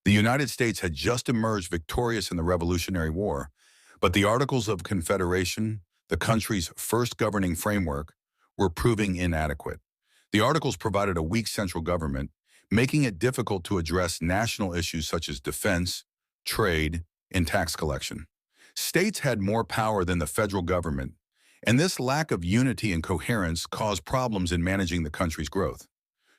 The United States had just emerged victorious in the Revolutionary War, but the Articles of Confederation, the country's first governing framework, were proving inadequate. The Articles provided a weak central government, making it difficult to address national issues such as defense, trade, and tax collection. States had more power than the federal government, and this lack of unity and coherence caused problems in managing the country's growth.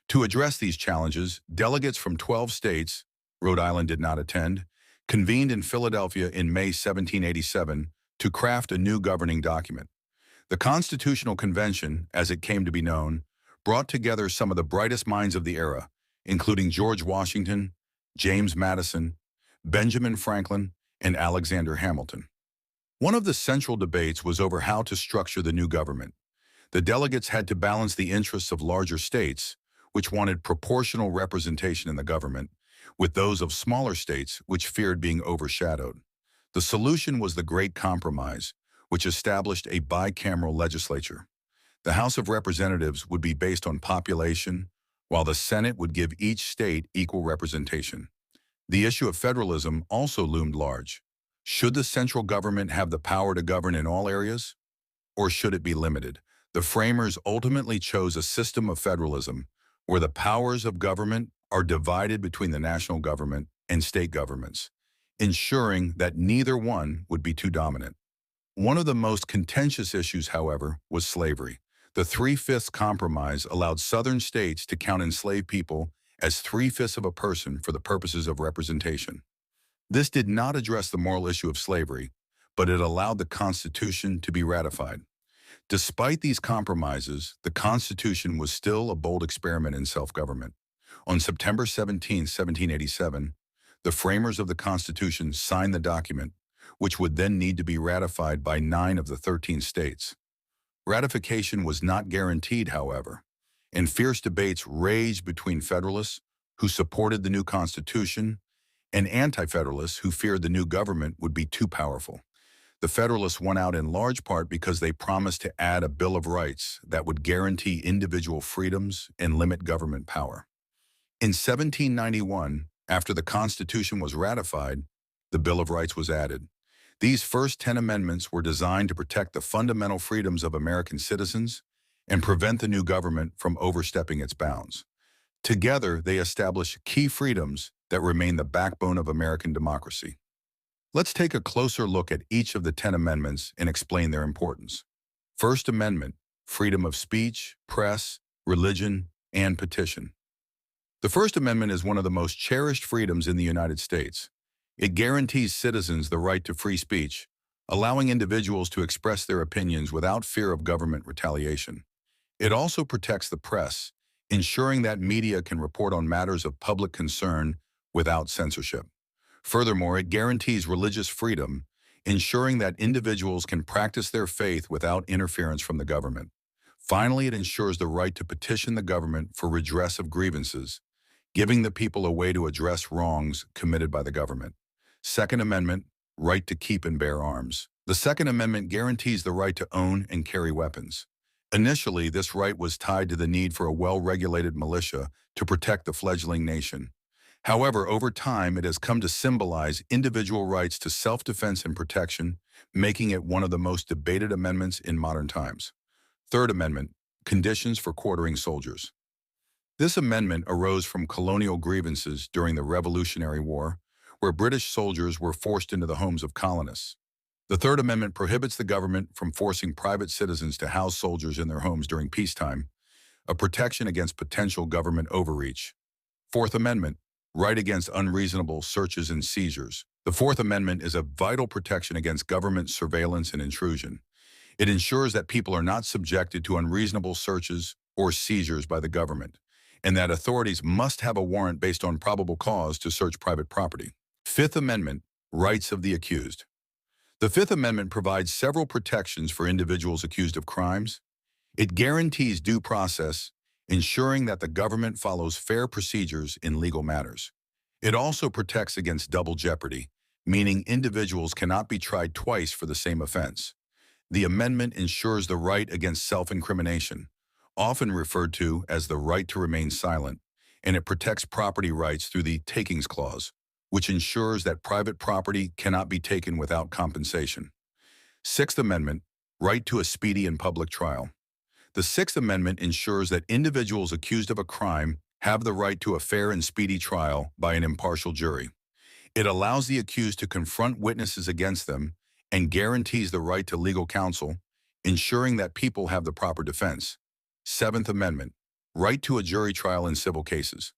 To address these challenges, delegates from 12 states, Rhode Island did not attend, convened in Philadelphia in May 1787 to craft a new governing document. The Constitutional Convention, as it came to be known, brought together some of the brightest minds of the era, including George Washington, James Madison, Benjamin Franklin, and Alexander Hamilton. One of the central debates was over how to structure the new government. The delegates had to balance the interests of larger states, which wanted proportional representation in the government, with those of smaller states which feared being overshadowed. The solution was the Great Compromise, which established a bicameral legislature. The House of Representatives would be based on population, while the Senate would give each state equal representation. The issue of federalism also loomed large. Should the central government have the power to govern in all areas, or should it be limited? The framers ultimately chose a system of federalism, where the powers of government are divided between the national government and state governments, ensuring that neither one would be too dominant. One of the most contentious issues, however, was slavery. The Three-Fifths Compromise allowed Southern states to count enslaved people as three-fifths of a person for the purposes of representation. This did not address the moral issue of slavery, but it allowed the Constitution to be ratified. Despite these compromises, the Constitution was still a bold experiment in self-government. On September 17, 1787, the framers of the Constitution signed the document, which would then need to be ratified by 9 of the 13 states. Ratification was not guaranteed, however, and fierce debates raged between Federalists, who supported the new Constitution, and Anti-Federalists who feared the new government would be too powerful. The Federalists won out in large part because they promised to add a Bill of Rights that would guarantee individual freedoms and limit government power. In 1791, after the Constitution was ratified, the Bill of Rights was added. These first 10 amendments were designed to protect the fundamental freedoms of American citizens and prevent the new government from overstepping its bounds. Together, they established key freedoms that remain the backbone of American democracy. Let's take a closer look at each of the 10 amendments and explain their importance. First Amendment, freedom of speech, press, religion, and petition. The First Amendment is one of the most cherished freedoms in the United States. It guarantees citizens the right to free speech, allowing individuals to express their opinions without fear of government retaliation. It also protects the press, ensuring that media can report on matters of public concern without censorship. Furthermore, it guarantees religious freedom, ensuring that individuals can practice their faith without interference from the government. Finally, it ensures the right to petition the government for redress of grievances, giving the people a way to address wrongs committed by the government. Second Amendment, right to keep and bear arms. The Second Amendment guarantees the right to own and carry weapons. Initially, this right was tied to the need for a well-regulated militia to protect the fledgling nation. However, over time, it has come to symbolize individual rights to self-defense and protection, making it one of the most debated amendments in modern times. Third Amendment, conditions for quartering soldiers. This amendment arose from colonial grievances during the Revolutionary War, where British soldiers were forced into the homes of colonists. The Third Amendment prohibits the government from forcing private citizens to house soldiers in their homes during peacetime, a protection against potential government overreach. Fourth Amendment, right against unreasonable searches and seizures. The Fourth Amendment is a vital protection against government surveillance and intrusion. It ensures that people are not subjected to unreasonable searches or seizures by the government, and that authorities must have a warrant based on probable cause to search private property. Fifth Amendment, rights of the accused. The Fifth Amendment provides several protections for individuals accused of crimes. It guarantees due process, ensuring that the government follows fair procedures in legal matters. It also protects against double jeopardy, meaning individuals cannot be tried twice for the same offense. The amendment ensures the right against self-incrimination, often referred to as the right to remain silent, and it protects property rights through the Takings Clause, which ensures that private property cannot be taken without compensation. Sixth Amendment, right to a speedy and public trial. The Sixth Amendment ensures that individuals accused of a crime have the right to a fair and speedy trial by an impartial jury. It allows the accused to confront witnesses against them and guarantees the right to legal counsel, ensuring that people have the proper defense. Seventh Amendment, right to a jury trial in civil cases.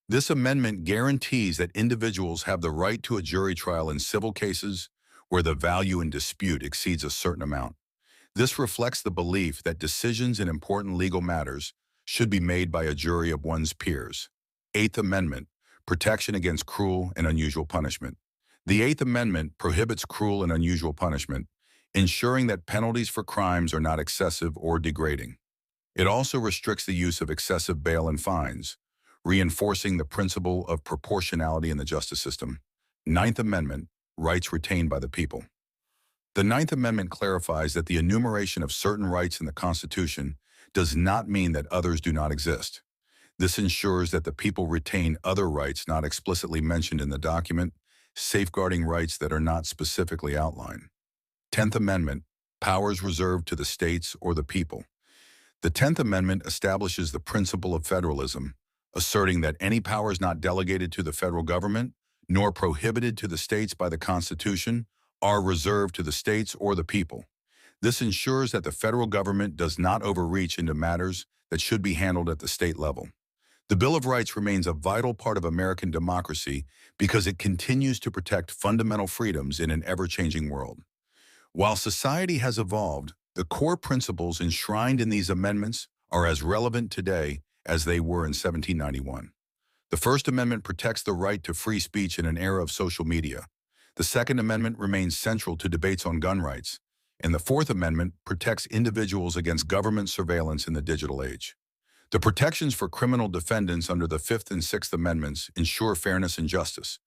This amendment guarantees that individuals have the right to a jury trial in civil cases where the value in dispute exceeds a certain amount. This reflects the belief that decisions in important legal matters should be made by a jury of one's peers. Eighth Amendment, protection against cruel and unusual punishment. The Eighth Amendment prohibits cruel and unusual punishment, ensuring that penalties for crimes are not excessive or degrading. It also restricts the use of excessive bail and fines, reinforcing the principle of proportionality in the justice system. Ninth Amendment, rights retained by the people. The Ninth Amendment clarifies that the enumeration of certain rights in the Constitution does not mean that others do not exist. This ensures that the people retain other rights not explicitly mentioned in the document, safeguarding rights that are not specifically outlined. Tenth Amendment, powers reserved to the states or the people. The Tenth Amendment establishes the principle of federalism, asserting that any powers not delegated to the federal government, nor prohibited to the states by the Constitution, are reserved to the states or the people. This ensures that the federal government does not overreach into matters that should be handled at the state level. The Bill of Rights remains a vital part of American democracy because it continues to protect fundamental freedoms in an ever-changing world. While society has evolved, the core principles enshrined in these amendments are as relevant today as they were in 1791. The First Amendment protects the right to free speech in an era of social media. The Second Amendment remains central to debates on gun rights, and the Fourth Amendment protects individuals against government surveillance in the digital age. The protections for criminal defendants under the Fifth and Sixth Amendments ensure fairness and justice,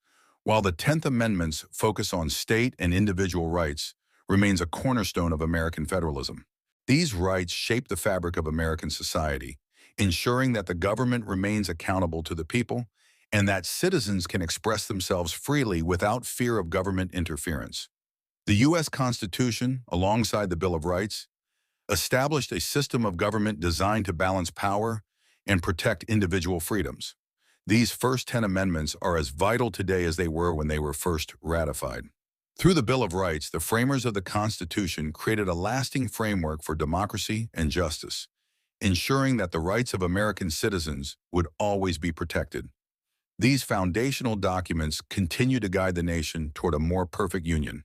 while the Tenth Amendments focus on state and individual rights, remains a cornerstone of American federalism. These rights shape the fabric of American society, ensuring that the government remains accountable to the people and that citizens can express themselves freely without fear of government interference. The U.S. Constitution, alongside the Bill of Rights, established a system of government designed to balance power and protect individual freedoms. These first 10 amendments are as vital today as they were when they were first ratified. Through the Bill of Rights, the framers of the Constitution created a lasting framework for democracy and justice, ensuring that the rights of American citizens would always be protected. These foundational documents continue to guide the nation toward a more perfect union.